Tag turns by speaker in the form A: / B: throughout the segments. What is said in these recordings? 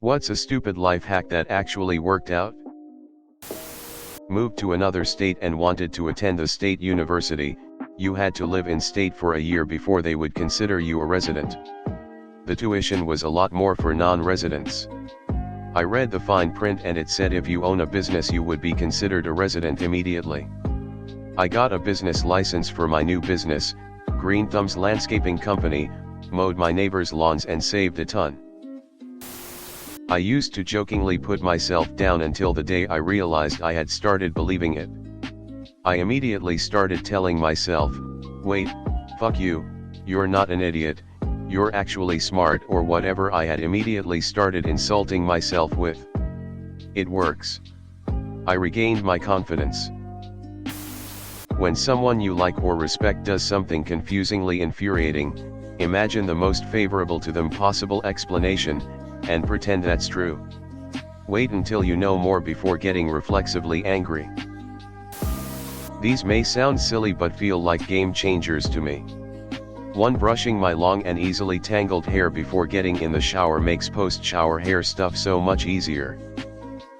A: What's a stupid life hack that actually worked out? Moved to another state and wanted to attend a state university. You had to live in state for a year before they would consider you a resident. The tuition was a lot more for non-residents. I read the fine print and it said if you own a business you would be considered a resident immediately. I got a business license for my new business, Green Thumbs Landscaping Company, mowed my neighbor's lawns and saved a ton. I used to jokingly put myself down until the day I realized I had started believing it. I immediately started telling myself, wait, fuck you, you're not an idiot, you're actually smart, or whatever I had immediately started insulting myself with. It works. I regained my confidence. When someone you like or respect does something confusingly infuriating, imagine the most favorable to them possible explanation, and pretend that's true. Wait until you know more before getting reflexively angry. These may sound silly but feel like game changers to me. 1. Brushing my long and easily tangled hair before getting in the shower makes post-shower hair stuff so much easier.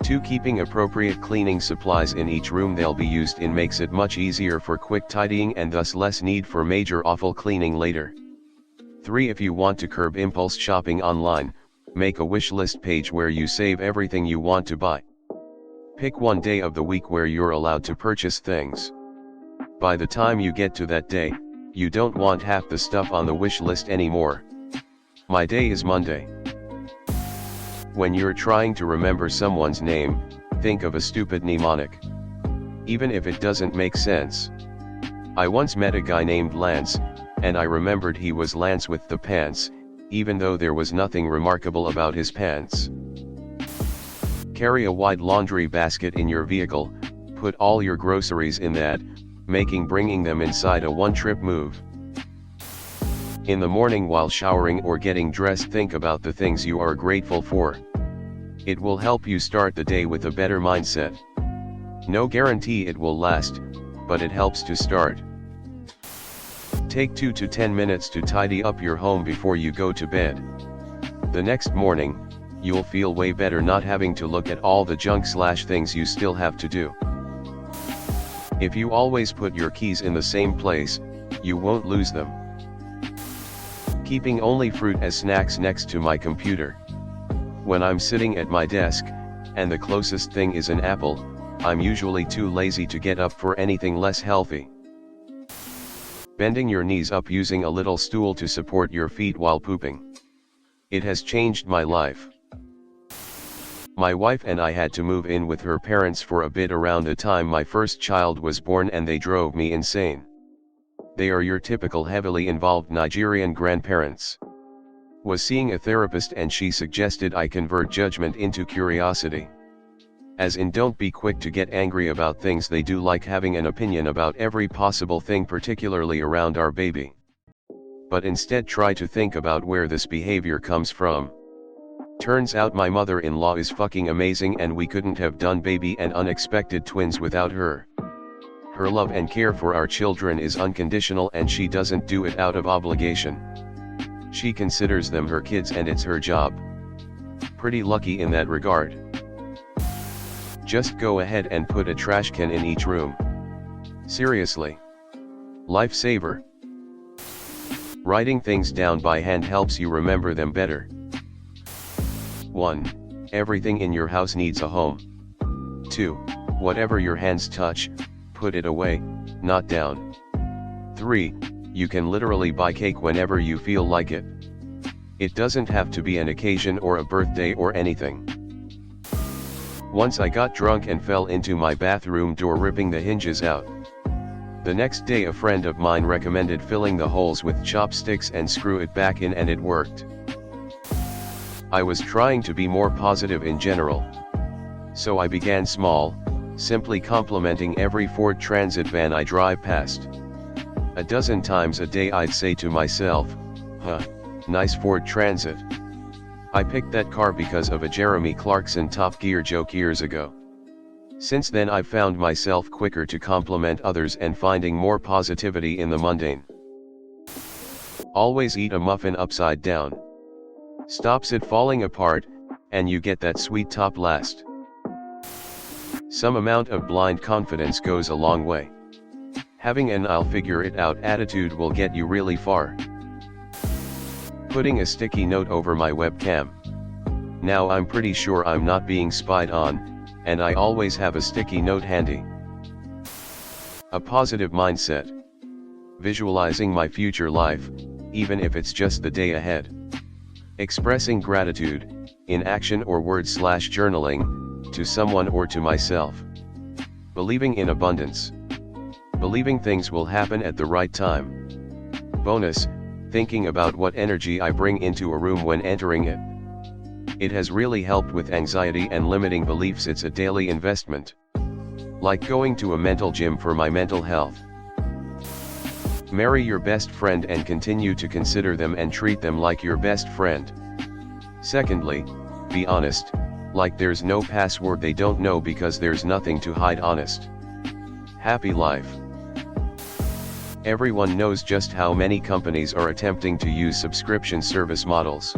A: 2. Keeping appropriate cleaning supplies in each room they'll be used in makes it much easier for quick tidying and thus less need for major awful cleaning later. 3. If you want to curb impulse shopping online, make a wish list page where you save everything you want to buy. Pick one day of the week where you're allowed to purchase things. By the time you get to that day, you don't want half the stuff on the wish list anymore. My day is Monday. When you're trying to remember someone's name, think of a stupid mnemonic. Even if it doesn't make sense. I once met a guy named Lance, and I remembered he was Lance with the pants, even though there was nothing remarkable about his pants. Carry a wide laundry basket in your vehicle, put all your groceries in that, making bringing them inside a one-trip move. In the morning while showering or getting dressed, think about the things you are grateful for. It will help you start the day with a better mindset. No guarantee it will last, but it helps to start. Take 2 to 10 minutes to tidy up your home before you go to bed. The next morning, you'll feel way better not having to look at all the junk/things you still have to do. If you always put your keys in the same place, you won't lose them. Keeping only fruit as snacks next to my computer. When I'm sitting at my desk, and the closest thing is an apple, I'm usually too lazy to get up for anything less healthy. Bending your knees up using a little stool to support your feet while pooping. It has changed my life. My wife and I had to move in with her parents for a bit around the time my first child was born, and they drove me insane. They are your typical heavily involved Nigerian grandparents. Was seeing a therapist and she suggested I convert judgment into curiosity. As in, don't be quick to get angry about things they do, like having an opinion about every possible thing, particularly around our baby. But instead try to think about where this behavior comes from. Turns out my mother-in-law is fucking amazing and we couldn't have done baby and unexpected twins without her. Her love and care for our children is unconditional and she doesn't do it out of obligation. She considers them her kids and it's her job. Pretty lucky in that regard. Just go ahead and put a trash can in each room. Seriously. Lifesaver. Writing things down by hand helps you remember them better. 1. Everything in your house needs a home. 2. Whatever your hands touch, put it away, not down. 3. You can literally buy cake whenever you feel like it. It doesn't have to be an occasion or a birthday or anything. Once I got drunk and fell into my bathroom door, ripping the hinges out. The next day a friend of mine recommended filling the holes with chopsticks and screw it back in, and it worked. I was trying to be more positive in general. So I began small, simply complimenting every Ford Transit van I drive past. A dozen times a day I'd say to myself, "Huh, nice Ford Transit." I picked that car because of a Jeremy Clarkson Top Gear joke years ago. Since then I've found myself quicker to compliment others and finding more positivity in the mundane. Always eat a muffin upside down. Stops it falling apart, and you get that sweet top last. Some amount of blind confidence goes a long way. Having an "I'll figure it out" attitude will get you really far. Putting a sticky note over my webcam. Now I'm pretty sure I'm not being spied on, and I always have a sticky note handy. A positive mindset. Visualizing my future life, even if it's just the day ahead. Expressing gratitude, in action or words/journaling, to someone or to myself. Believing in abundance. Believing things will happen at the right time. Bonus, thinking about what energy I bring into a room when entering it. It has really helped with anxiety and limiting beliefs. It's a daily investment. Like going to a mental gym for my mental health. Marry your best friend and continue to consider them and treat them like your best friend. Secondly, be honest, like there's no password they don't know because there's nothing to hide. Honest. Happy life. Everyone knows just how many companies are attempting to use subscription service models.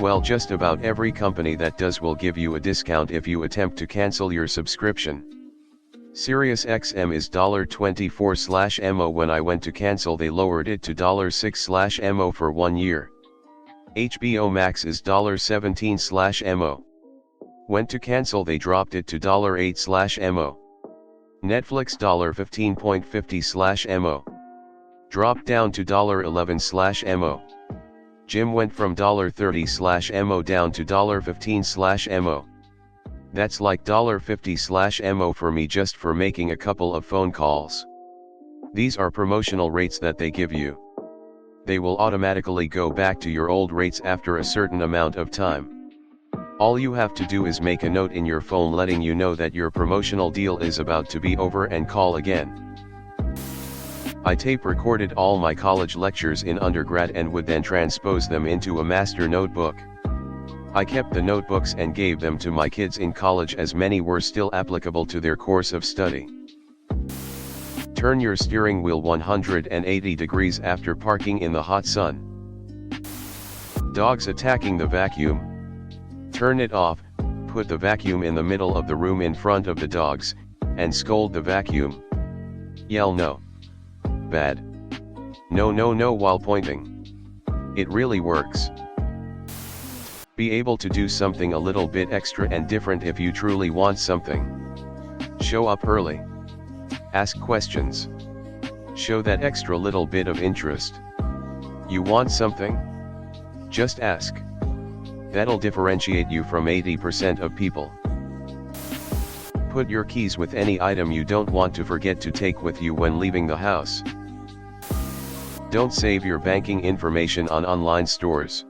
A: Well, just about every company that does will give you a discount if you attempt to cancel your subscription. SiriusXM is $24/mo. When I went to cancel, they lowered it to $6/mo for 1 year. HBO Max is $17/mo. Went to cancel, they dropped it to $8/mo. Netflix $15.50/mo. Dropped down to $11/mo. Gym went from $30/mo down to $15/mo. That's like $50/mo for me just for making a couple of phone calls. These are promotional rates that they give you. They will automatically go back to your old rates after a certain amount of time. All you have to do is make a note in your phone letting you know that your promotional deal is about to be over and call again. I tape recorded all my college lectures in undergrad and would then transpose them into a master notebook. I kept the notebooks and gave them to my kids in college as many were still applicable to their course of study. Turn your steering wheel 180 degrees after parking in the hot sun. Dogs attacking the vacuum. Turn it off, put the vacuum in the middle of the room in front of the dogs, and scold the vacuum. Yell no. Bad. No no no while pointing. It really works. Be able to do something a little bit extra and different if you truly want something. Show up early. Ask questions. Show that extra little bit of interest. You want something? Just ask. That'll differentiate you from 80% of people. Put your keys with any item you don't want to forget to take with you when leaving the house. Don't save your banking information on online stores.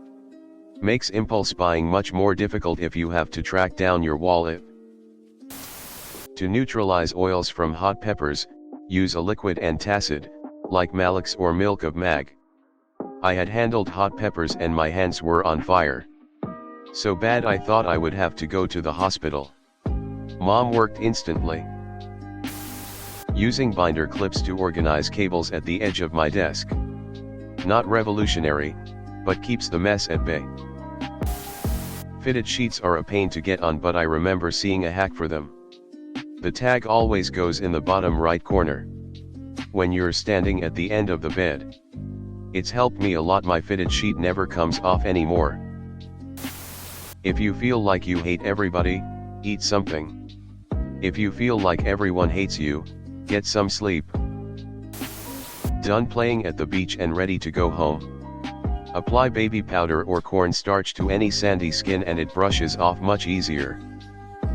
A: Makes impulse buying much more difficult if you have to track down your wallet. To neutralize oils from hot peppers, use a liquid antacid, like Malix or milk of mag. I had handled hot peppers and my hands were on fire. So bad I thought I would have to go to the hospital. Mom worked instantly. Using binder clips to organize cables at the edge of my desk. Not revolutionary, but keeps the mess at bay. Fitted sheets are a pain to get on, but I remember seeing a hack for them. The tag always goes in the bottom right corner. When you're standing at the end of the bed. It's helped me a lot. My fitted sheet never comes off anymore. If you feel like you hate everybody, eat something. If you feel like everyone hates you, get some sleep. Done playing at the beach and ready to go home? Apply baby powder or cornstarch to any sandy skin and it brushes off much easier.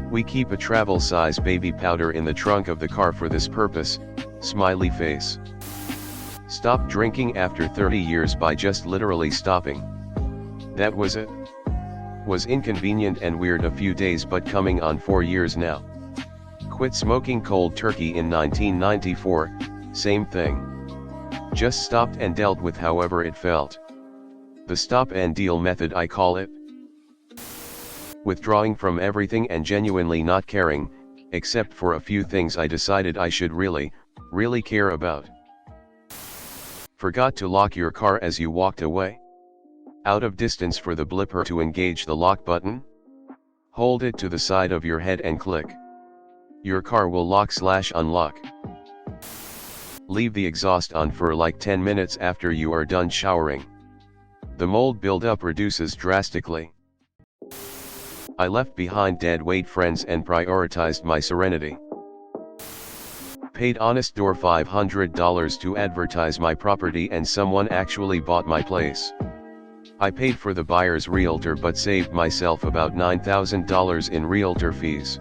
A: We keep a travel size baby powder in the trunk of the car for this purpose. Smiley face. Stop drinking after 30 years by just literally stopping. That was it. Was inconvenient and weird a few days, but coming on 4 years now. Quit smoking cold turkey in 1994, same thing. Just stopped and dealt with however it felt. The stop and deal method, I call it. Withdrawing from everything and genuinely not caring, except for a few things I decided I should really care about. Forgot to lock your car as you walked away? Out of distance for the blipper to engage the lock button? Hold it to the side of your head and click. Your car will lock/unlock. Leave the exhaust on for like 10 minutes after you are done showering. The mold buildup reduces drastically. I left behind dead weight friends and prioritized my serenity. Paid honest door $500 to advertise my property and someone actually bought my place. I paid for the buyer's realtor but saved myself about $9,000 in realtor fees.